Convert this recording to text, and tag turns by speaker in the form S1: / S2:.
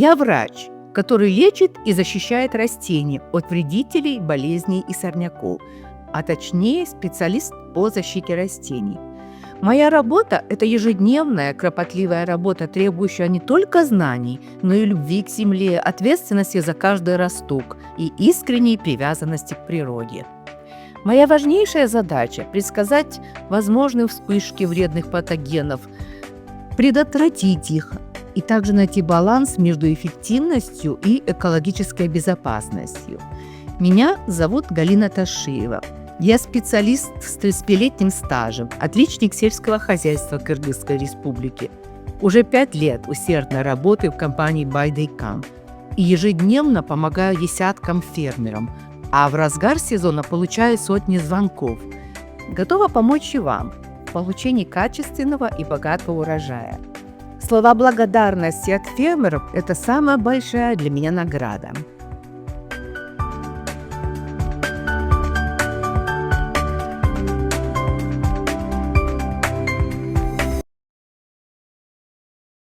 S1: Я врач, который лечит и защищает растения от вредителей, болезней и сорняков, а точнее специалист по защите растений. Моя работа – это ежедневная, кропотливая работа, требующая не только знаний, но и любви к земле, ответственности за каждый росток и искренней привязанности к природе. Моя важнейшая задача – предсказать возможные вспышки вредных патогенов, предотвратить их и также найти баланс между эффективностью и экологической безопасностью. Меня зовут Галина Ташиева. Я специалист с 35-летним стажем, отличник сельского хозяйства Кыргызской республики. Уже 5 лет усердно работаю в компании Байдайкам и ежедневно помогаю десяткам фермерам, а в разгар сезона получаю сотни звонков. Готова помочь и вам в получении качественного и богатого урожая. Слова благодарности от фермеров – это самая большая для меня награда.